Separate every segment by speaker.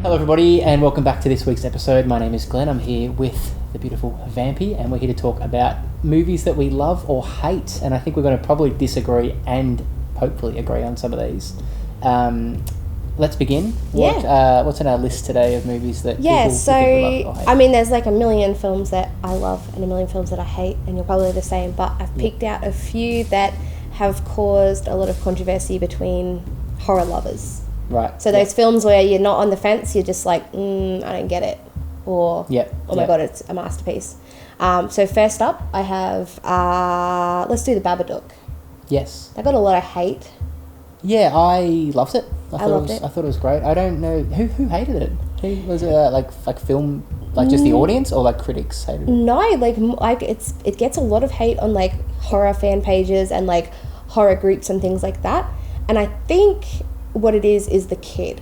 Speaker 1: Hello everybody and welcome back to this week's episode. My name is Glenn. I'm here with the beautiful Vampi and we're here to talk about movies that we love or hate, and I think we're going to probably disagree and hopefully agree on some of these. Let's begin. What's on our list today of movies that people love or hate?
Speaker 2: I mean, there's like a million films that I love and a million films that I hate, and you're probably the same, but I've picked out a few that have caused a lot of controversy between horror lovers.
Speaker 1: Right.
Speaker 2: So those films where you're not on the fence, you're just like, I don't get it. Or, oh my God, it's a masterpiece. So first up, I have, let's do The Babadook.
Speaker 1: Yes.
Speaker 2: I got a lot of hate.
Speaker 1: Yeah, I loved it. I
Speaker 2: loved it.
Speaker 1: I thought it was great. I don't know who hated it. Who was it? Like film, like just the audience, or like critics hated it?
Speaker 2: No, like it gets a lot of hate on like horror fan pages and like horror groups and things like that. And I think what it is the kid.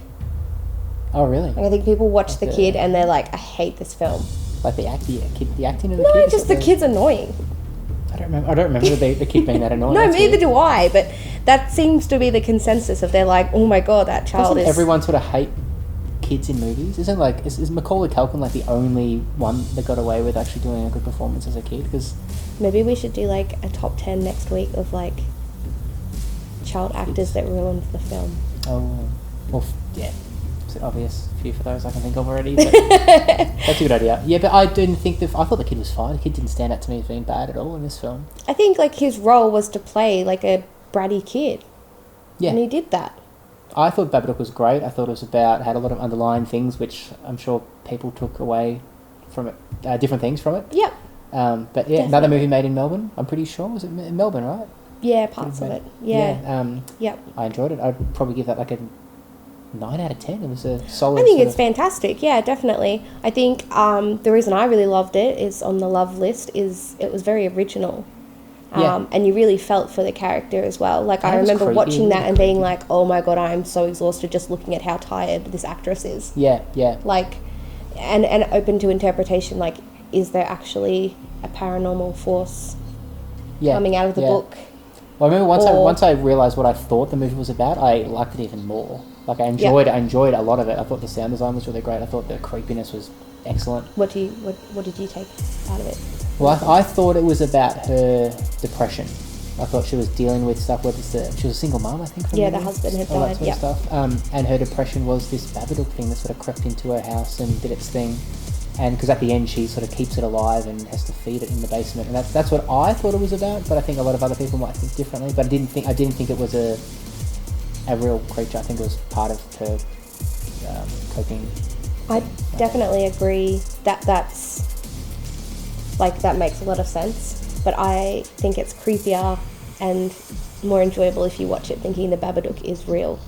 Speaker 1: Oh really?
Speaker 2: Like, I think people watch the kid and they're like, I hate this film.
Speaker 1: Like the acting of the kid.
Speaker 2: No, just the kid's annoying.
Speaker 1: I don't remember the kid being that annoying.
Speaker 2: No, neither do I. But that seems to be the consensus of they're like, oh my God, that child
Speaker 1: Doesn't everyone sort of hate kids in movies? Isn't like is Macaulay Culkin like the only one that got away with actually doing a good performance as a kid? Because
Speaker 2: maybe we should do like a top 10 next week of like child actors that ruined the film.
Speaker 1: Oh, well, yeah. It's obvious. A few for those I can think of already. But that's a good idea. Yeah, but I didn't think I thought the kid was fine. The kid didn't stand out to me as being bad at all in this film.
Speaker 2: I think like his role was to play like a bratty kid. Yeah. And he did that.
Speaker 1: I thought Babadook was great. I thought it was had a lot of underlying things, which I'm sure people took away from it, different things from it.
Speaker 2: Yep.
Speaker 1: But yeah,
Speaker 2: Definitely.
Speaker 1: Another movie made in Melbourne. I'm pretty sure. Was it in Melbourne, right?
Speaker 2: Yeah, parts of it. Yeah.
Speaker 1: Yep. I enjoyed it. I'd probably give that like a 9 out of 10. It was a solid.
Speaker 2: I think it's fantastic. Yeah, definitely. I think the reason I really loved it is on the love list is it was very original. And you really felt for the character as well. Like I remember watching that and being like, oh my God, I am so exhausted just looking at how tired this actress is.
Speaker 1: Yeah, yeah.
Speaker 2: Like, and open to interpretation. Like, is there actually a paranormal force coming out of the book?
Speaker 1: Well, I remember once I realised what I thought the movie was about, I liked it even more. Like I enjoyed a lot of it. I thought the sound design was really great. I thought the creepiness was excellent.
Speaker 2: What did you take out of it?
Speaker 1: Well, I thought it was about her depression. I thought she was dealing with stuff with she was a single mum, I think.
Speaker 2: The husband had died.
Speaker 1: That sort of stuff. And her depression was this Babadook thing that sort of crept into her house and did its thing. And because at the end she sort of keeps it alive and has to feed it in the basement, and that's what I thought it was about. But I think a lot of other people might think differently. But I didn't think it was a real creature. I think it was part of her coping.
Speaker 2: I definitely agree that's like that makes a lot of sense. But I think it's creepier and more enjoyable if you watch it thinking the Babadook is real.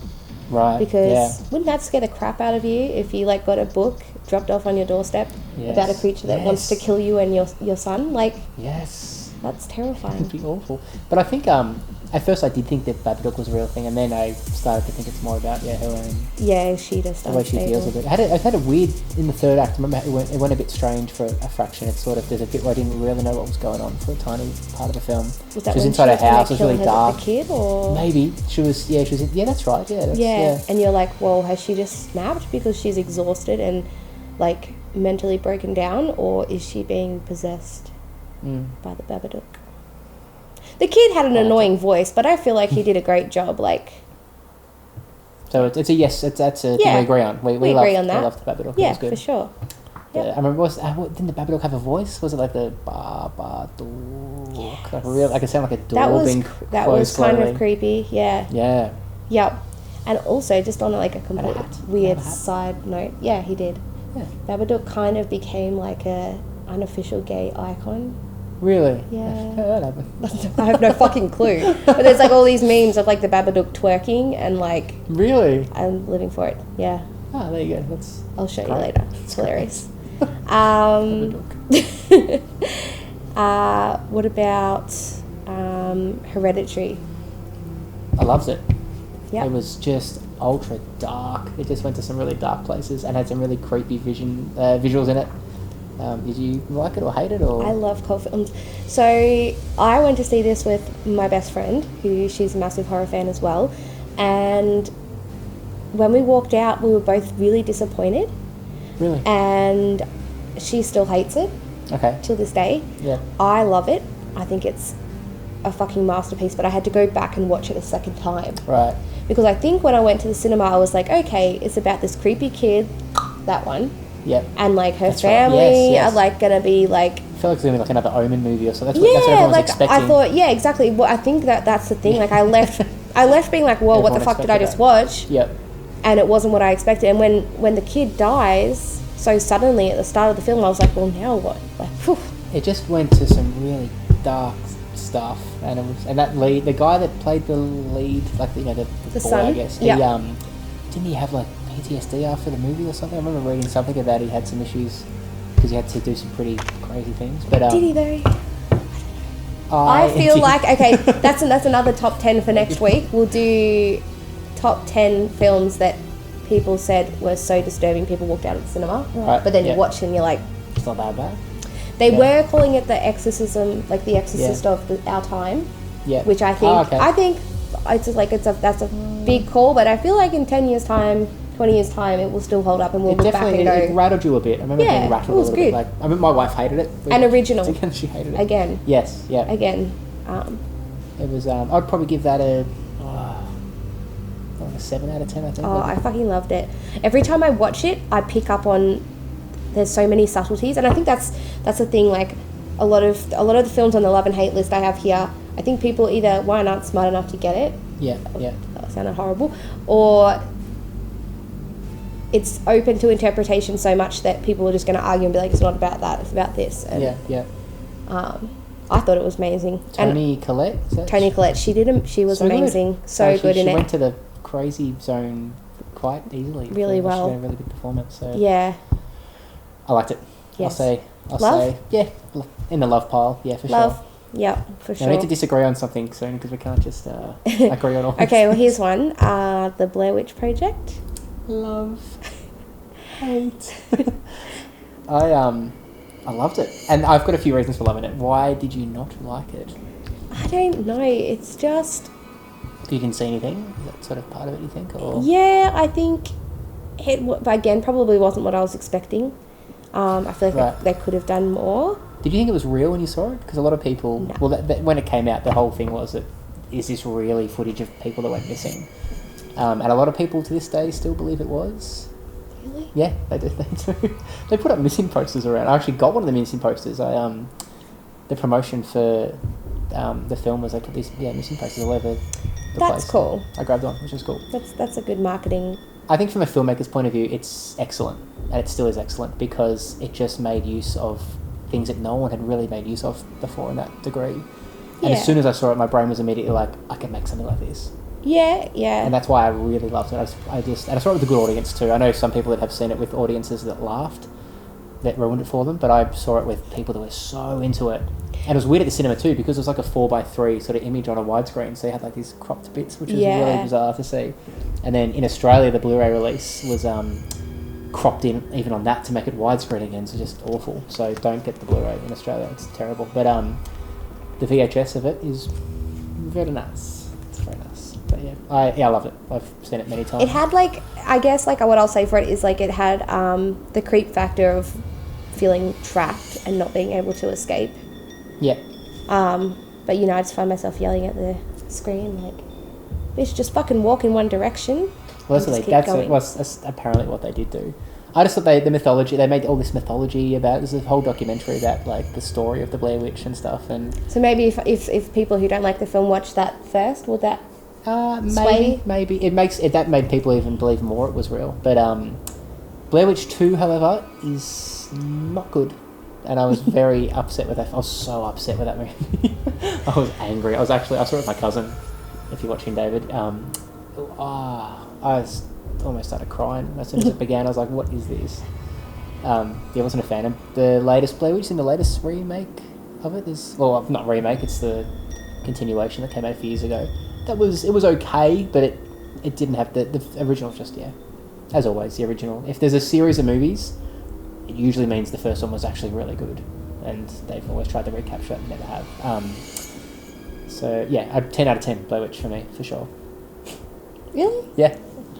Speaker 1: Right.
Speaker 2: Because wouldn't that scare the crap out of you if you like got a book dropped off on your doorstep about a creature that wants to kill you and your son? Like, that's terrifying.
Speaker 1: It'd be awful. But I think at first I did think that Babadook was a real thing, and then I started to think it's more about her and
Speaker 2: she just
Speaker 1: the way she deals with it. It had a weird in the third act. Remember, it went a bit strange for a fraction. It's sort of there's a bit where I didn't really know what was going on for a tiny part of the film.
Speaker 2: Was that
Speaker 1: she was
Speaker 2: when
Speaker 1: inside her house. It was really dark.
Speaker 2: The kid, or
Speaker 1: maybe she was. Yeah, she was. That's right. Yeah.
Speaker 2: And you're like, well, has she just snapped because she's exhausted and like mentally broken down, or is she being possessed by the Babadook? The kid had an annoying voice, but I feel like he did a great job. Like,
Speaker 1: so it's a yes. That's a thing we agree on. We
Speaker 2: agree on that.
Speaker 1: We loved the Babadook.
Speaker 2: Yeah,
Speaker 1: it was good.
Speaker 2: For sure.
Speaker 1: I remember. Didn't the Babadook have a voice? Was it like the Babadook? Yes. Like it sounded like a door being closed.
Speaker 2: That was kind
Speaker 1: slowly.
Speaker 2: of creepy. Yeah.
Speaker 1: Yeah.
Speaker 2: Yep. And also, just on like a complete weird side note, he did. Yeah. Babadook kind of became like a unofficial gay icon.
Speaker 1: Really?
Speaker 2: Yeah.
Speaker 1: How that happened?
Speaker 2: I have no fucking clue. But there's like all these memes of like the Babadook twerking and like.
Speaker 1: Really?
Speaker 2: I'm living for it. Yeah.
Speaker 1: Oh, there you go.
Speaker 2: I'll show you later. It's hilarious. What about Hereditary?
Speaker 1: I loved it.
Speaker 2: Yeah.
Speaker 1: It was just ultra dark. It just went to some really dark places and had some really creepy visuals in it. Did you like it or hate it? Or
Speaker 2: I love cult films. So I went to see this with my best friend, she's a massive horror fan as well, and when we walked out, we were both really disappointed.
Speaker 1: Really?
Speaker 2: And she still hates it.
Speaker 1: Okay.
Speaker 2: Till this day.
Speaker 1: Yeah.
Speaker 2: I love it. I think it's a fucking masterpiece, but I had to go back and watch it a second time.
Speaker 1: Right.
Speaker 2: Because I think when I went to the cinema, I was like, okay, it's about this creepy kid, that one.
Speaker 1: Yep.
Speaker 2: And like her
Speaker 1: That's right.
Speaker 2: family
Speaker 1: Yes.
Speaker 2: are like gonna be like.
Speaker 1: I feel like it's gonna be like another Omen movie or something. That's what everyone's expecting.
Speaker 2: I thought, yeah, exactly. Well, I think that's the thing. Like I left being like, well, what the fuck did I just watch?
Speaker 1: Yep.
Speaker 2: And it wasn't what I expected. And when the kid dies so suddenly at the start of the film, I was like, well, now what? Like, whew.
Speaker 1: It just went to some really dark stuff, and the guy that played the lead, like the boy,
Speaker 2: son,
Speaker 1: I guess.
Speaker 2: yeah.
Speaker 1: Didn't he have like PTSD after the movie or something? I remember reading something about he had some issues because he had to do some pretty crazy things. But
Speaker 2: did he though? I feel like okay, that's another top 10 for next week. We'll do top 10 films that people said were so disturbing people walked out of the cinema.
Speaker 1: Right.
Speaker 2: But then you watch and you're like,
Speaker 1: it's not that bad.
Speaker 2: They were calling it the exorcism, like the exorcist of our time.
Speaker 1: Yeah.
Speaker 2: Which I think it's just like that's a big call, but I feel like in 10 years time, 20 years time, it will still hold up and we'll look back and go.
Speaker 1: It rattled you a bit. I remember being rattled a little bit. Like, I mean, my wife hated it.
Speaker 2: An original.
Speaker 1: Again, she hated it.
Speaker 2: Again.
Speaker 1: Yes. Yeah.
Speaker 2: Again.
Speaker 1: It was. I'd probably give that a 7 out of 10. I think.
Speaker 2: Oh, I fucking loved it. Every time I watch it, I pick up on. There's so many subtleties, and I think that's the thing. Like a lot of the films on the love and hate list I have here, I think people either one aren't smart enough to get it.
Speaker 1: Yeah. Yeah.
Speaker 2: That sounded horrible, or it's open to interpretation so much that people are just going to argue and be like, it's not about that, it's about this. And,
Speaker 1: yeah.
Speaker 2: I thought it was amazing.
Speaker 1: Toni Collette.
Speaker 2: She was amazing.
Speaker 1: Good.
Speaker 2: So good in it.
Speaker 1: She went to the crazy zone quite easily.
Speaker 2: Really well.
Speaker 1: She had a really good performance. So
Speaker 2: yeah.
Speaker 1: I liked it.
Speaker 2: Yes.
Speaker 1: I'll say, yeah, in the love pile. Yeah, for
Speaker 2: love.
Speaker 1: sure.
Speaker 2: Yeah, for sure.
Speaker 1: We need to disagree on something soon because we can't just agree on all.
Speaker 2: Okay, well here's one. The Blair Witch Project.
Speaker 1: Love. Hate. I loved it, and I've got a few reasons for loving it. Why did you not like it?
Speaker 2: I don't know. It's just.
Speaker 1: You didn't see anything? Is that sort of part of it, you think? Or?
Speaker 2: Yeah, I think it, again, probably wasn't what I was expecting. I feel like they could have done more.
Speaker 1: Did you think it was real when you saw it? Because a lot of people...
Speaker 2: No.
Speaker 1: Well, when it came out, the whole thing was that, is this really footage of people that went missing? And a lot of people to this day still believe it was.
Speaker 2: Really?
Speaker 1: Yeah, they do. They put up missing posters around. I actually got one of the missing posters. The promotion for the film was they put these missing posters all over the place.
Speaker 2: That's cool.
Speaker 1: I grabbed one, which was cool.
Speaker 2: That's a good marketing.
Speaker 1: I think from a filmmaker's point of view, it's excellent. And it still is excellent because it just made use of things that no one had really made use of before in that degree. And as soon as I saw it, my brain was immediately like, I can make something like this.
Speaker 2: Yeah, yeah.
Speaker 1: And that's why I really loved it. And I saw it with a good audience too. I know some people that have seen it with audiences that laughed, that ruined it for them, but I saw it with people that were so into it. And it was weird at the cinema too because it was like a 4:3 sort of image on a widescreen, so you had like these cropped bits, which was really bizarre to see. And then in Australia, the Blu-ray release was cropped in even on that to make it widescreen again, so just awful. So don't get the Blu-ray in Australia, it's terrible. But the VHS of it is very nice. It's very nice. But yeah, I loved it. I've seen it many times.
Speaker 2: It had like, I guess like what I'll say for it is like it had the creep factor of feeling trapped and not being able to escape.
Speaker 1: Yeah.
Speaker 2: But I just find myself yelling at the screen like, bitch, just fucking walk in one direction.
Speaker 1: Well, that's apparently what they did do. I just thought the mythology, they made all this mythology about, there's a whole documentary about like the story of the Blair Witch and stuff. And
Speaker 2: so maybe if people who don't like the film watch that first, would that
Speaker 1: maybe that made people even believe more it was real. But Blair Witch 2, however, is not good. And I was very upset with that. I was so upset with that movie. I was angry. I saw it with my cousin, if you're watching, David. I almost started crying as soon as it began. I was like, what is this? I wasn't a fan of the latest Blair Witch, in the latest remake of it. Not remake, it's the continuation that came out a few years ago. It was okay, but it didn't have the original. Just as always, the original. If there's a series of movies, it usually means the first one was actually really good, and they've always tried to recapture it and never have. So yeah, a 10 out of 10 Blair Witch for me, for sure.
Speaker 2: Really?
Speaker 1: Yeah.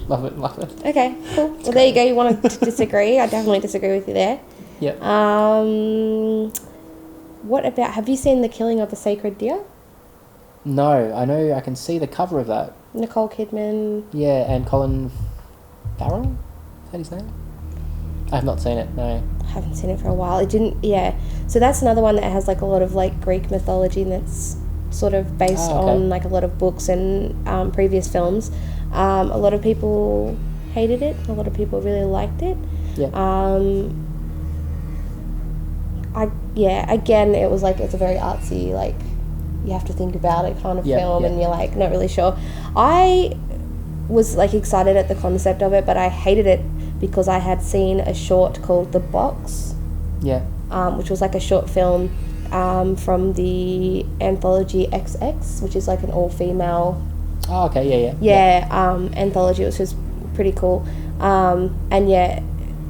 Speaker 1: Love it.
Speaker 2: Okay, cool. Well, there you go. You want to disagree? I definitely disagree with you there.
Speaker 1: Yep.
Speaker 2: What about, have you seen The Killing of a Sacred Deer?
Speaker 1: No, I know. I can see the cover of that.
Speaker 2: Nicole Kidman.
Speaker 1: Yeah, and Colin Farrell? Is that his name? I have not seen it, no.
Speaker 2: I haven't seen it for a while. It didn't, yeah. So that's another one that has like a lot of like Greek mythology, and that's sort of based on like a lot of books and previous films. A lot of people hated it. A lot of people really liked it.
Speaker 1: Yeah.
Speaker 2: Again, it was like, it's a very artsy, like, you have to think about it kind of film, and you're like not really sure. I was like excited at the concept of it, but I hated it because I had seen a short called The Box, which was like a short film from the anthology XX, which is like an all-female anthology, which was pretty cool.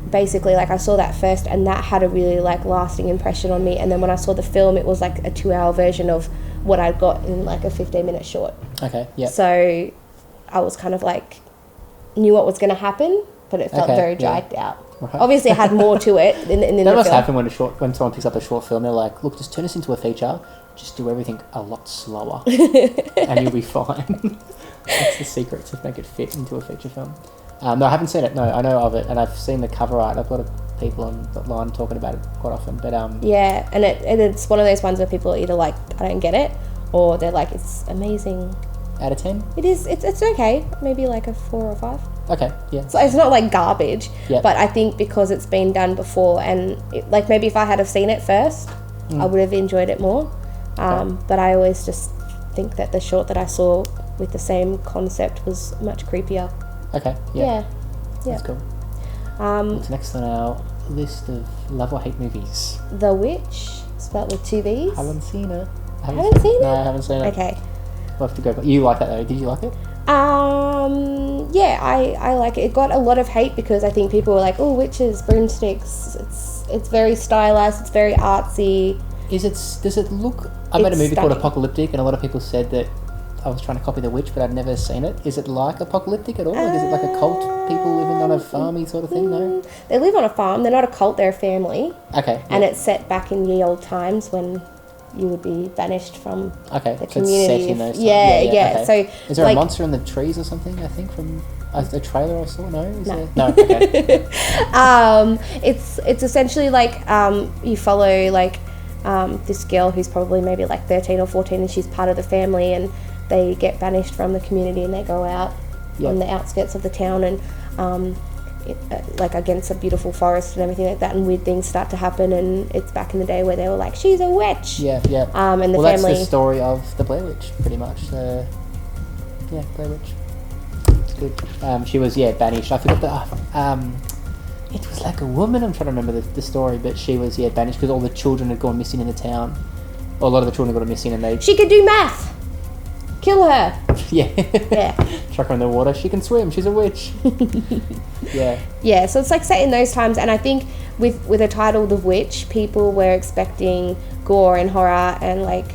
Speaker 2: Basically, like, I saw that first, and that had a really like lasting impression on me, and then when I saw the film, it was like a 2-hour version of what I'd got in like a 15-minute short. So I was kind of like, knew what was going to happen, but it felt very dragged out. Right. Obviously, it had more to it in the film.
Speaker 1: That must happen when someone picks up a short film. They're like, look, just turn this into a feature. Just do everything a lot slower, and you'll be fine. That's the secret, to make it fit into a feature film. No, I haven't seen it. No, I know of it, and I've seen the cover art. I've got people online talking about it quite often. But and
Speaker 2: it's one of those ones where people are either like, I don't get it, or they're like, it's amazing.
Speaker 1: Out of 10?
Speaker 2: It is. It's okay. Maybe like a 4 or 5.
Speaker 1: Okay, yeah.
Speaker 2: So it's not like garbage, but I think because it's been done before, and like maybe if I had have seen it first, I would have enjoyed it more. But I always just think that the short that I saw with the same concept was much creepier.
Speaker 1: Okay, yeah. That's cool. What's next on our list of love or hate movies?
Speaker 2: The Witch, spelled with 2 V's.
Speaker 1: Haven't seen it.
Speaker 2: Haven't seen it?
Speaker 1: No, I haven't seen it.
Speaker 2: Okay.
Speaker 1: We'll have to go. You like that though? Did you like it?
Speaker 2: Yeah, I like it. It got a lot of hate because I think people were like, oh, witches, broomsticks. It's very stylized. It's very artsy.
Speaker 1: Does it look? I made a movie called Apocalyptic, and a lot of people said that I was trying to copy The Witch, but I'd never seen it. Is it like Apocalyptic at all? Like, is it like a cult? People living on a farmy sort of thing? No.
Speaker 2: They live on a farm. They're not a cult. They're a family.
Speaker 1: Okay.
Speaker 2: And it's set back in ye old times when you would be banished from the community.
Speaker 1: It's set in those times.
Speaker 2: Yeah. Okay. So
Speaker 1: is there a monster in the trees or something? I think from a trailer I saw. No. No. Okay.
Speaker 2: It's essentially like you follow like this girl who's probably maybe like 13 or 14, and she's part of the family, and they get banished from the community, and they go out on the outskirts of the town, and like against a beautiful forest and everything like that, and weird things start to happen. And it's back in the day where they were like, she's a witch.
Speaker 1: And the family. That's the story of the Blair Witch, pretty much. Blair Witch. It's good. She was banished. I forgot the. It was like a woman. I'm trying to remember the story, but she was banished because all the children had gone missing in the town. Or a lot of the children had gone missing, and
Speaker 2: she could do math. Kill her.
Speaker 1: Chuck her in the water. She can swim. She's a witch.
Speaker 2: So it's like set in those times, and I think with a title The Witch, people were expecting gore and horror and like,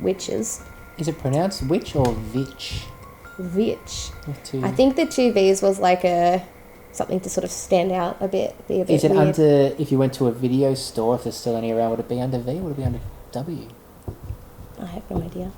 Speaker 2: witches.
Speaker 1: Is it pronounced witch or vitch?
Speaker 2: Vitch. I think the 2 V's was like something to sort of stand out a bit. Be a bit
Speaker 1: Is it
Speaker 2: weird.
Speaker 1: under, if you went to a video store, if there's still any around, would it be under V or would it be under W?
Speaker 2: I have no idea.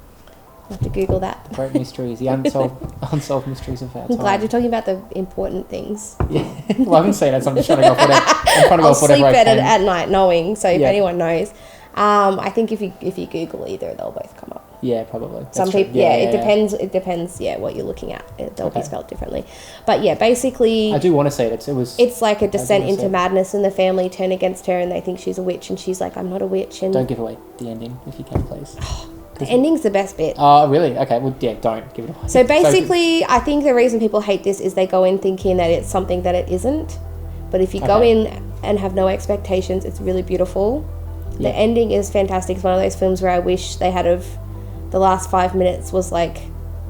Speaker 2: I'll have to Google that.
Speaker 1: The great mysteries, the unsolved mysteries of our time.
Speaker 2: I'm glad you're talking about the important things.
Speaker 1: Yeah. Well, I haven't seen it, so I'm just trying to go off whatever.
Speaker 2: I'll sleep better at night knowing, so if anyone knows. I think if you Google either, they'll both come up.
Speaker 1: Yeah, probably.
Speaker 2: Some people, it depends. It depends. Yeah, what you're looking at. They'll be spelled differently. But yeah, basically,
Speaker 1: I do want to say it. It's
Speaker 2: like a descent into madness, and the family turn against her, and they think she's a witch, and she's like, I'm not a witch. And
Speaker 1: don't give away the ending if you can, please.
Speaker 2: The ending's the best bit.
Speaker 1: Oh, really? Okay. Well, don't give it away.
Speaker 2: So basically, I think the reason people hate this is they go in thinking that it's something that it isn't. But if you go in and have no expectations, it's really beautiful. The ending is fantastic. It's one of those films where I wish they had the last 5 minutes was like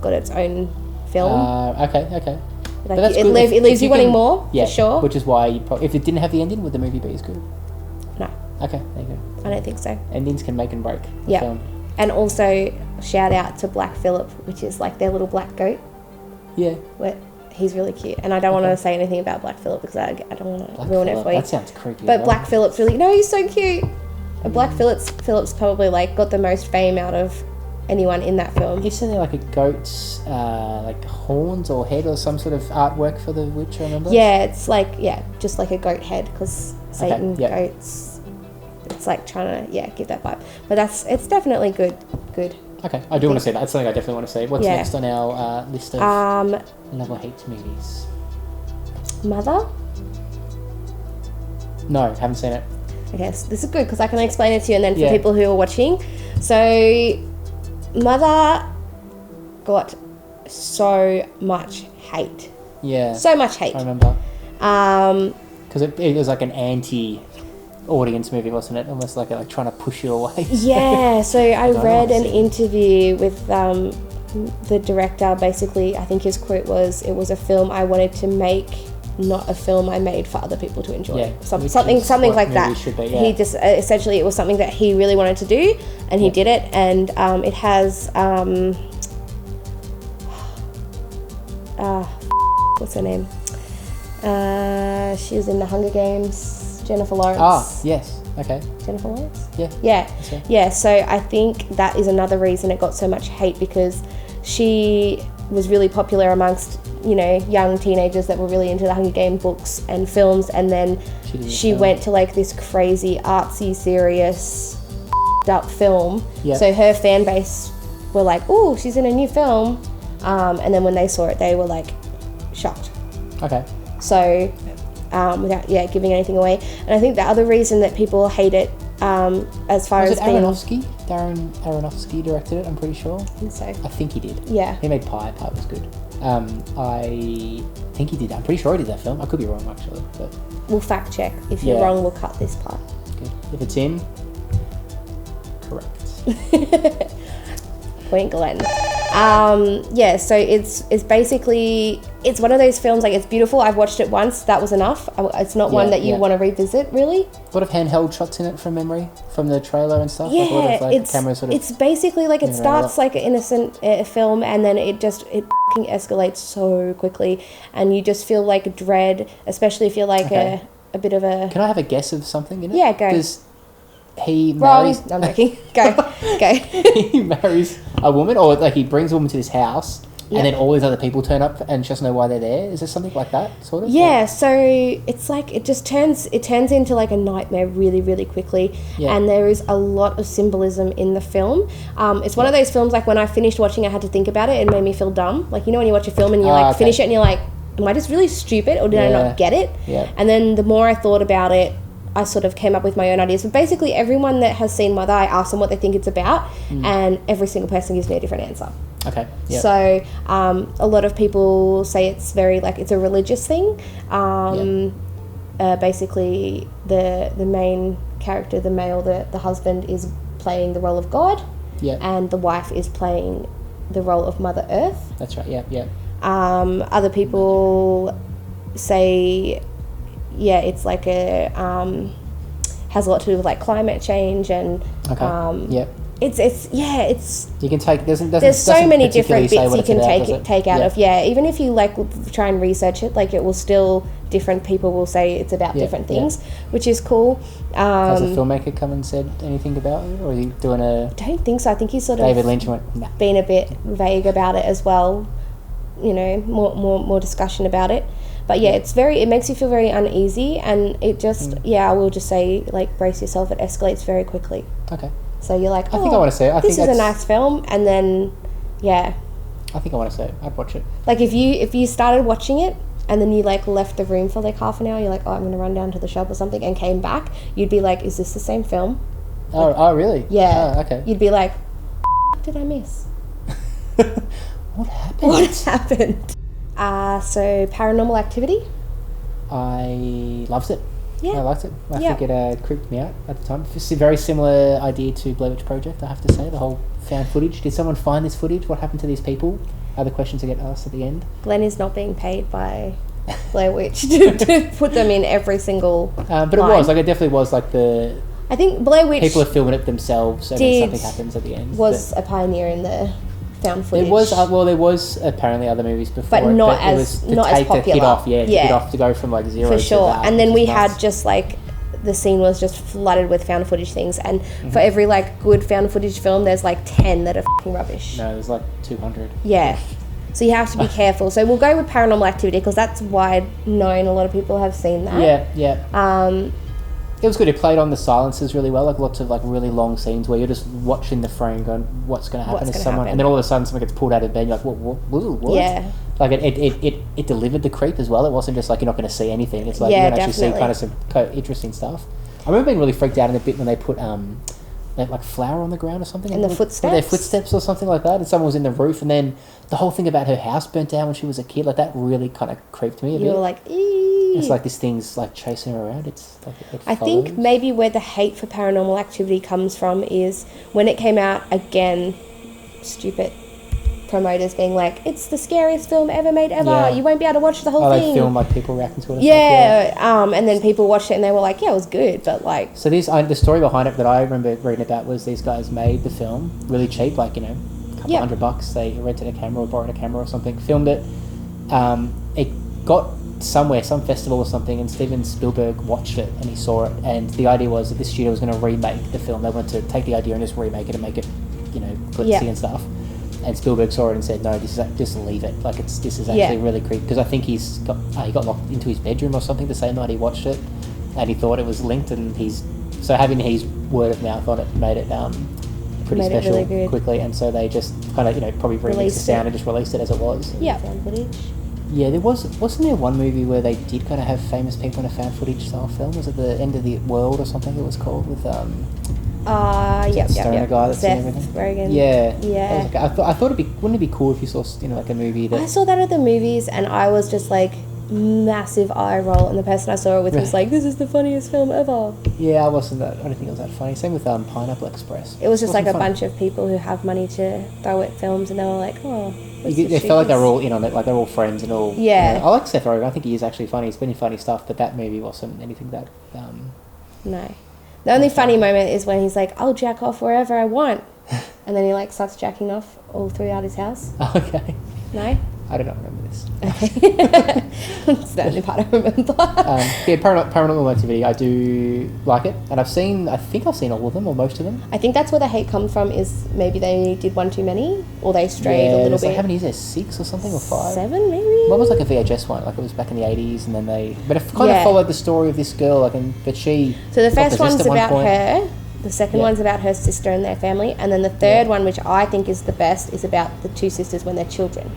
Speaker 2: got its own film.
Speaker 1: Okay.
Speaker 2: Like it leaves you wanting more, for sure.
Speaker 1: Which is why if it didn't have the ending, would the movie be as good?
Speaker 2: No.
Speaker 1: Okay, there you go.
Speaker 2: I don't think so.
Speaker 1: Endings can make and break film.
Speaker 2: And also shout out to Black Phillip, which is like their little black goat.
Speaker 1: Yeah.
Speaker 2: He's really cute. And I don't want to say anything about Black Phillip because I don't want to ruin it for you.
Speaker 1: That sounds creepy.
Speaker 2: But Black Phillip's really... No, he's so cute. Black Phillip's probably, like, got the most fame out of anyone in that film.
Speaker 1: He's sitting like a goat's, like, horns or head or some sort of artwork for the witch, I remember?
Speaker 2: Yeah, it's like, just like a goat head because Satan, goats... It's like trying to, give that vibe. But it's definitely good.
Speaker 1: Okay, I do want to see that. That's something I definitely want to see. What's next on our list of Love or Hate movies?
Speaker 2: Mother?
Speaker 1: No, haven't seen it.
Speaker 2: Okay, so this is good because I can explain it to you, and then for people who are watching. So, Mother got so much hate.
Speaker 1: Yeah.
Speaker 2: So much hate.
Speaker 1: I remember.
Speaker 2: Because
Speaker 1: it was like an anti-audience movie, wasn't it? Almost like trying to push you away.
Speaker 2: Yeah, so I read an interview with the director. Basically, I think his quote was, "It was a film I wanted to make, not a film I made for other people to enjoy."
Speaker 1: Yeah,
Speaker 2: something like that.
Speaker 1: Should be,
Speaker 2: He just essentially, it was something that he really wanted to do, and he did it. And it has what's her name? She was in the Hunger Games. Jennifer Lawrence.
Speaker 1: Ah, yes. Okay.
Speaker 2: Jennifer Lawrence?
Speaker 1: Yeah.
Speaker 2: Yeah, so I think that is another reason it got so much hate, because she was really popular amongst, young teenagers that were really into the Hunger Games books and films, and then she went to like this crazy artsy, serious up film. Yep. So her fan base were like, "Oh, she's in a new film," and then when they saw it, they were like shocked.
Speaker 1: Okay.
Speaker 2: So without giving anything away, and I think the other reason that people hate it, as far as
Speaker 1: Aronofsky? Darren Aronofsky directed it, I'm pretty sure.
Speaker 2: I
Speaker 1: think he did.
Speaker 2: Yeah.
Speaker 1: He made Pie. Pie was good. I think he did that. I'm pretty sure he did that film. I could be wrong, actually. But
Speaker 2: we'll fact check. If you're wrong, we'll cut this part.
Speaker 1: Good. If it's in, correct.
Speaker 2: Point Glenn. So it's basically, it's one of those films, like, it's beautiful. I've watched it once. That was enough. It's not one that you want to revisit, really. A lot
Speaker 1: of handheld shots in it from memory, from the trailer and stuff.
Speaker 2: Yeah,
Speaker 1: like a lot of, like, camera sort of...
Speaker 2: It's basically like it starts like an innocent film, and then it f***ing escalates so quickly, and you just feel like dread, especially if you're like a bit of a...
Speaker 1: Can I have a guess of something in it?
Speaker 2: Yeah, go.
Speaker 1: Does he marries...
Speaker 2: Wrong. I'm joking. Go.
Speaker 1: He marries a woman, or like he brings a woman to this house, and then all these other people turn up and she doesn't know why they're there. Is there something like that, sort of?
Speaker 2: Yeah, so it's like it turns into like a nightmare really, really quickly, and there is a lot of symbolism in the film. It's one of those films, like, when I finished watching, I had to think about it. It made me feel dumb. Like, when you watch a film and you finish it and you're like, am I just really stupid, or did I not get it?
Speaker 1: Yeah.
Speaker 2: And then the more I thought about it, I sort of came up with my own ideas. But basically, everyone that has seen Mother, I ask them what they think it's about, and every single person gives me a different answer.
Speaker 1: Okay. Yep.
Speaker 2: So a lot of people say it's very, like, it's a religious thing. Basically, the main character, the male, the husband, is playing the role of God, and the wife is playing the role of Mother Earth.
Speaker 1: That's right. Yeah.
Speaker 2: Other people say, it's like has a lot to do with, like, climate change and it's
Speaker 1: you can take
Speaker 2: there's so many different bits you can take out of even if you like try and research it, like, it will still, different people will say it's about different things, which is cool.
Speaker 1: Has a filmmaker come and said anything about it, or are you doing
Speaker 2: I don't think so. I think he's sort of
Speaker 1: David Lynch went, nah.
Speaker 2: Been a bit vague about it as well, more discussion about it. But it makes you feel very uneasy, and it just I will just say, like, brace yourself, it escalates very quickly.
Speaker 1: Okay.
Speaker 2: So you're like,
Speaker 1: I think I want to see it.
Speaker 2: This is a nice film, and then
Speaker 1: I think I want to see it. I'd watch it.
Speaker 2: Like, if you started watching it and then you, like, left the room for like half an hour, you're like, oh, I'm going to run down to the shop or something, and came back, you'd be like, is this the same film?
Speaker 1: Oh, really?
Speaker 2: Yeah.
Speaker 1: Oh, okay.
Speaker 2: You'd be like, what did I miss?
Speaker 1: What happened?
Speaker 2: So Paranormal Activity.
Speaker 1: I loved it.
Speaker 2: Yeah.
Speaker 1: I liked it. I think it creeped me out at the time. It's a very similar idea to Blair Witch Project, I have to say. The whole found footage. Did someone find this footage? What happened to these people? Are the questions that get asked at the end.
Speaker 2: Glenn is not being paid by Blair Witch to put them in every single
Speaker 1: but line. It definitely was like the...
Speaker 2: I think Blair Witch...
Speaker 1: People are filming it themselves, and then something happens at the end.
Speaker 2: Was a pioneer in the found footage.
Speaker 1: There was apparently other movies before,
Speaker 2: but not
Speaker 1: it
Speaker 2: as
Speaker 1: was
Speaker 2: not
Speaker 1: take
Speaker 2: as popular.
Speaker 1: The hit off, hit off to go from like zero
Speaker 2: for
Speaker 1: to
Speaker 2: sure.
Speaker 1: that,
Speaker 2: And then we had
Speaker 1: nuts.
Speaker 2: just like the scene was just flooded with found footage things, and for every like good found footage film, there's like 10 that are fucking rubbish.
Speaker 1: No, there's like 200.
Speaker 2: Yeah. So you have to be careful. So we'll go with Paranormal Activity because that's wide known. A lot of people have seen that.
Speaker 1: Yeah. It was good. It played on the silences really well, like lots of like really long scenes where you're just watching the frame, going, "What's going to happen to someone?" And then all of a sudden, someone gets pulled out of bed. You're like, "What?"
Speaker 2: Yeah.
Speaker 1: Like it delivered the creep as well. It wasn't just like you're not going to see anything. It's like you can actually see kind of some interesting stuff. I remember being really freaked out in the bit when they put like flour on the ground or something.
Speaker 2: And the footsteps?
Speaker 1: Their footsteps or something like that. And someone was in the roof, and then the whole thing about her house burnt down when she was a kid, like that really kind of creeped me a bit.
Speaker 2: You were like, eee.
Speaker 1: It's like this thing's like chasing her around. It's like
Speaker 2: I think maybe where the hate for Paranormal Activity comes from is when it came out again, stupid promoters being like, it's the scariest film ever made ever. Yeah. You won't be able to watch the whole thing.
Speaker 1: They film like people reacting to it.
Speaker 2: And then people watched it and they were like, yeah, it was good, but like.
Speaker 1: So the story behind it that I remember reading about was these guys made the film really cheap, like a couple $100. They rented a camera or borrowed a camera or something, filmed it. It got somewhere, some festival or something, and Steven Spielberg watched it and he saw it, and the idea was that this studio was going to remake the film. They wanted to take the idea and just remake it and make it, glitzy and stuff. And Spielberg saw it and said, "No, this is just leave it. Like this is actually really creepy." Because I think he got locked into his bedroom or something the same night he watched it, and he thought it was linked. And having his word of mouth on it made it pretty special really quickly. And so they just kind of probably remixed the sound and just released it as it was.
Speaker 2: Yeah, found footage.
Speaker 1: Yeah, wasn't there one movie where they did kind of have famous people in a found footage style film? Was it The End of the World or something? It was called with
Speaker 2: Stoner
Speaker 1: guy that's
Speaker 2: Seth
Speaker 1: in everything.
Speaker 2: Rogen.
Speaker 1: Yeah. I thought wouldn't it be cool if you saw like a movie that...
Speaker 2: I saw that at the movies and I was just like massive eye roll, and the person I saw it with was like, "This is the funniest film ever."
Speaker 1: Yeah, I don't think it was that funny. Same with Pineapple Express.
Speaker 2: It was just like a bunch of people who have money to throw at films, and they were like, "Oh."
Speaker 1: They felt like they were all in on it, like they're all friends and all.
Speaker 2: Yeah.
Speaker 1: I like Seth Rogen. I think he is actually funny. He's been in funny stuff, but that movie wasn't anything that.
Speaker 2: No. The only funny moment is when he's like, "I'll jack off wherever I want," and then he like starts jacking off all throughout his house.
Speaker 1: Okay.
Speaker 2: No?
Speaker 1: I do not remember this.
Speaker 2: Okay. That's the only part I remember.
Speaker 1: Paranormal Activity, I do like it. And I think I've seen all of them, or most of them.
Speaker 2: I think that's where the hate comes from, is maybe they did one too many, or they strayed a little bit.
Speaker 1: Like, how many is there? 6 or something, or 5?
Speaker 2: 7 maybe?
Speaker 1: One was like a VHS one, like it was back in the 80s, and then but it kind of followed the story of this girl, but she...
Speaker 2: So the first one's about her, the second one's about her sister and their family, and then the third one, which I think is the best, is about the 2 sisters when they're children.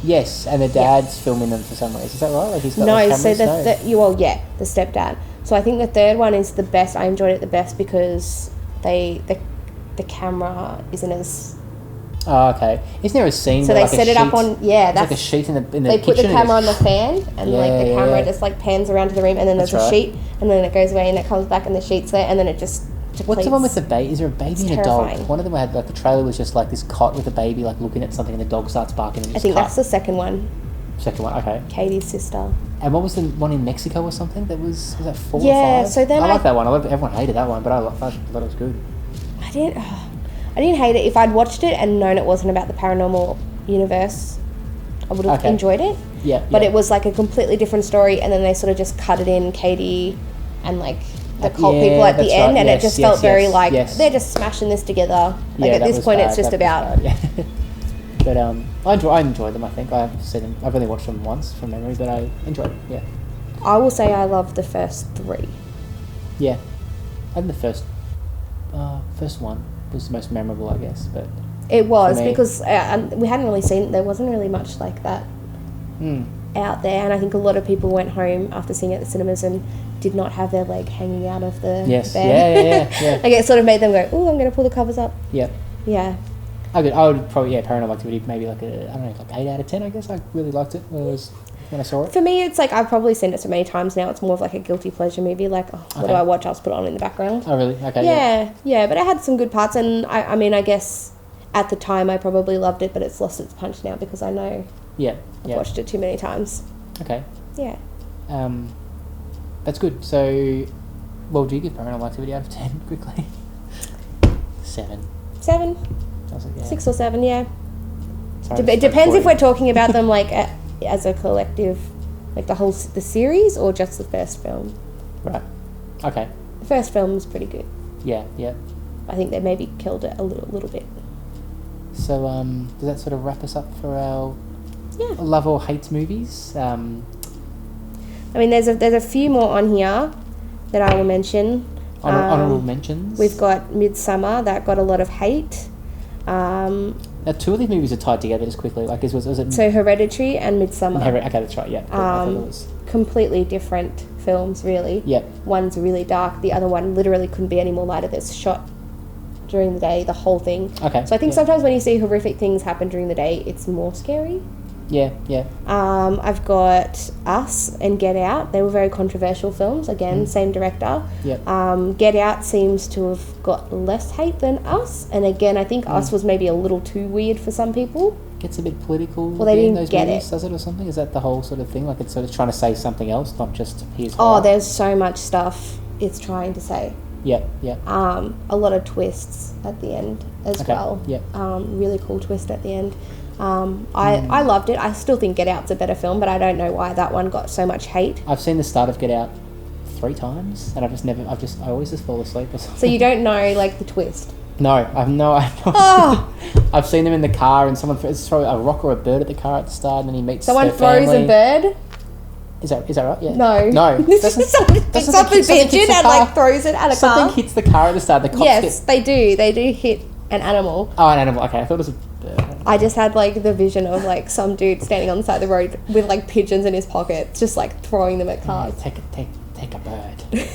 Speaker 1: Yes, and the dad's filming them for some reason. Is that right? Like he's got
Speaker 2: the stepdad. So I think the third one is the best. I enjoyed it the best because the camera isn't as...
Speaker 1: Oh, okay. Isn't there a scene
Speaker 2: so
Speaker 1: where
Speaker 2: they set it up on... Yeah,
Speaker 1: that's... like a sheet in the kitchen.
Speaker 2: They put the camera on the fan, and the camera just like pans around to the room, and then there's a sheet, and then it goes away, and it comes back, and the sheet's there, and then it just...
Speaker 1: What's the one with the baby? Is there a baby and a dog? One of them had, like, the trailer was just like this cot with a baby, like looking at something, and the dog starts barking. And
Speaker 2: I think that's the second one.
Speaker 1: Second one, okay.
Speaker 2: Katie's sister.
Speaker 1: And what was the one in Mexico or something? That was that 4 or 5?
Speaker 2: Yeah, so then
Speaker 1: I like that one. everyone hated that one, but I thought it was good.
Speaker 2: I didn't hate it. If I'd watched it and known it wasn't about the paranormal universe, I would have enjoyed it.
Speaker 1: Yeah.
Speaker 2: But it was like a completely different story, and then they sort of just cut it in Katie and like the cult people at the end, and it just felt very like they're just smashing this together. Like at this point, it's just about.
Speaker 1: But I enjoyed them. I think I've seen them. I've only watched them once from memory, but I enjoyed it. Yeah.
Speaker 2: I will say I love the first 3.
Speaker 1: Yeah, I think the first one was the most memorable, I guess. But
Speaker 2: it was because we hadn't really seen. There wasn't really much like that out there, and I think a lot of people went home after seeing it at the cinemas and did not have their leg hanging out of the bed. Yeah. Like it sort of made them go, "Oh, I'm going to pull the covers up."
Speaker 1: Yeah.
Speaker 2: Yeah.
Speaker 1: I would probably Paranormal Activity maybe like like 8 out of 10. I guess I really liked it when I saw it.
Speaker 2: For me, it's like I've probably seen it so many times now. It's more of like a guilty pleasure movie. Like, what do I watch? I'll just put it on in the background.
Speaker 1: Oh really? Okay.
Speaker 2: Yeah. But it had some good parts, and I mean, I guess at the time I probably loved it, but it's lost its punch now because I know.
Speaker 1: Yeah.
Speaker 2: I've watched it too many times.
Speaker 1: Okay.
Speaker 2: Yeah.
Speaker 1: That's good. So, what would you give Paranormal Activity out of 10 quickly? 7.
Speaker 2: 7.
Speaker 1: 6
Speaker 2: or 7, yeah. It depends if we're talking about them like as a collective, like the series, or just the first film.
Speaker 1: Right. Okay.
Speaker 2: The first film was pretty good.
Speaker 1: Yeah.
Speaker 2: I think they maybe killed it a little bit.
Speaker 1: So, does that sort of wrap us up for our love or hate movies? I
Speaker 2: mean, there's a few more on here that I will mention.
Speaker 1: Honourable mentions.
Speaker 2: We've got Midsummer, that got a lot of hate.
Speaker 1: Now, two of these movies are tied together just quickly. Like, was it...
Speaker 2: So, Hereditary and Midsummer.
Speaker 1: Okay, that's right, yeah.
Speaker 2: Completely different films, really.
Speaker 1: Yep.
Speaker 2: One's really dark, the other one literally couldn't be any more lighter. There's shot during the day, the whole thing.
Speaker 1: Okay.
Speaker 2: So I think sometimes when you see horrific things happen during the day, it's more scary.
Speaker 1: Yeah.
Speaker 2: I've got Us and Get Out. They were very controversial films. Again, same director.
Speaker 1: Yep.
Speaker 2: Get Out seems to have got less hate than Us. And again, I think Us was maybe a little too weird for some people.
Speaker 1: Gets a bit political.
Speaker 2: Well, they didn't
Speaker 1: those
Speaker 2: get
Speaker 1: movies,
Speaker 2: it.
Speaker 1: Does it or something? Is that the whole sort of thing? Like, it's sort of trying to say something else, not just here's horror?
Speaker 2: Oh, there's so much stuff it's trying to say.
Speaker 1: Yeah.
Speaker 2: A lot of twists at the end as well.
Speaker 1: Yeah.
Speaker 2: Really cool twist at the end. I loved it. I still think Get Out's a better film, but I don't know why that one got so much hate.
Speaker 1: I've seen the start of Get Out 3 times, and I always just fall asleep or something.
Speaker 2: So you don't know, like, the twist?
Speaker 1: No, I've no idea.
Speaker 2: Oh.
Speaker 1: I've seen them in the car, and someone throws a rock or a bird at the car at the start, and then he meets
Speaker 2: someone
Speaker 1: their
Speaker 2: throws
Speaker 1: family.
Speaker 2: a bird?
Speaker 1: Is that right? Yeah.
Speaker 2: No.
Speaker 1: Someone
Speaker 2: picks up a pigeon and, like, throws it at a car.
Speaker 1: Something hits the car at the start. The cops
Speaker 2: Yes, they do. They do hit an animal.
Speaker 1: Oh, an animal. Okay, I thought it was a bird.
Speaker 2: I just had, like, the vision of, like, some dude standing on the side of the road with, like, pigeons in his pocket, just, like, throwing them at cars.
Speaker 1: Take a bird.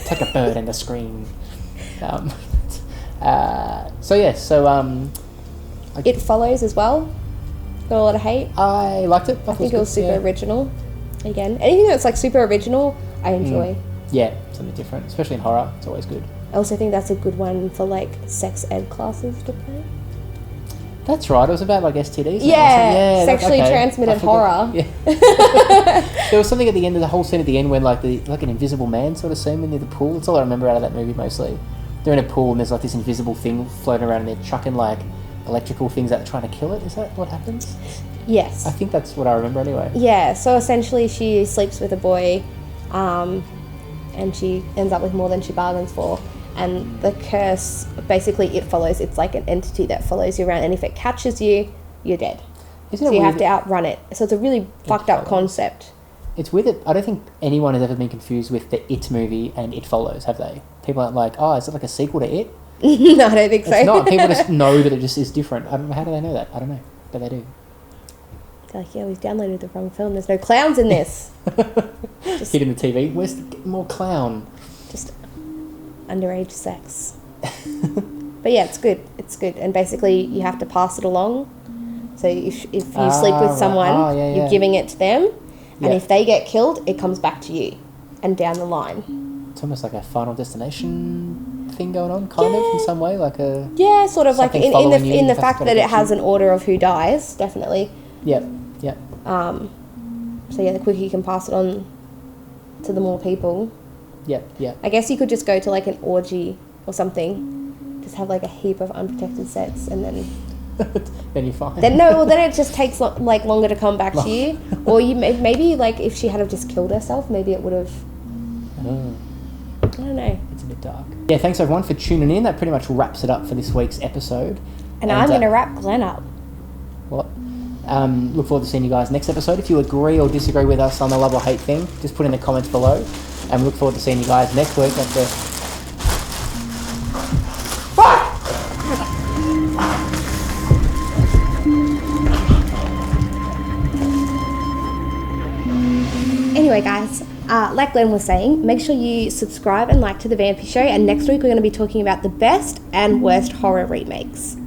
Speaker 1: Take a bird and the screen.
Speaker 2: It Follows as well. Got a lot of hate.
Speaker 1: I liked it.
Speaker 2: I think it was super original. Again, anything that's, like, super original, I enjoy.
Speaker 1: Yeah, something different, especially in horror. It's always good.
Speaker 2: I also think that's a good one for, like, sex ed classes to play.
Speaker 1: That's right. It was about, like, STDs.
Speaker 2: Yeah, sexually transmitted horror.
Speaker 1: Yeah. There was something at the end of the whole scene at the end when, like, an invisible man sort of scene when they're in the pool. That's all I remember out of that movie mostly. They're in a pool and there's, like, this invisible thing floating around and they're chucking, like, electrical things out trying to kill it. Is that what happens?
Speaker 2: Yes.
Speaker 1: I think that's what I remember anyway.
Speaker 2: Yeah, so essentially she sleeps with a boy and she ends up with more than she bargains for. And the curse, basically It Follows, it's like an entity that follows you around, and if it catches you, you're dead. So you have to outrun it. So it's a really fucked up concept.
Speaker 1: It's weird that I don't think anyone has ever been confused with the It movie and It Follows, have they? People aren't like, oh, is it like a sequel to It?
Speaker 2: No, I don't think so.
Speaker 1: It's not. People just know that it just is different. How do they know that? I don't know, but they do.
Speaker 2: They're like, yeah, we've downloaded the wrong film. There's no clowns in this.
Speaker 1: Just hitting the TV. Where's more clown?
Speaker 2: Just underage sex. But yeah, it's good. It's good. And basically you have to pass it along. So if you sleep with someone, you're giving it to them. And if they get killed, it comes back to you and down the line.
Speaker 1: It's almost like a Final Destination thing going on, kind of, in some way. Like a...
Speaker 2: Yeah, sort of like in the fact that it has an order of who dies, definitely.
Speaker 1: Yep.
Speaker 2: So yeah, the quicker you can pass it on to the more people.
Speaker 1: Yep.
Speaker 2: I guess you could just go to, like, an orgy or something. Just have, like, a heap of unprotected sex and then...
Speaker 1: then you're fine.
Speaker 2: Then it just takes, like, longer to come back to you. Or you maybe, like, if she had have just killed herself, maybe it would have... I don't know.
Speaker 1: It's a bit dark. Yeah, thanks everyone for tuning in. That pretty much wraps it up for this week's episode.
Speaker 2: And I'm going to wrap Glenn up.
Speaker 1: What? Look forward to seeing you guys next episode. If you agree or disagree with us on the love or hate thing, just put in the comments below. And we look forward to seeing you guys next week at the... Fuck!
Speaker 2: Anyway, guys, like Glenn was saying, make sure you subscribe and like to The Vampi Show. And next week we're going to be talking about the best and worst horror remakes.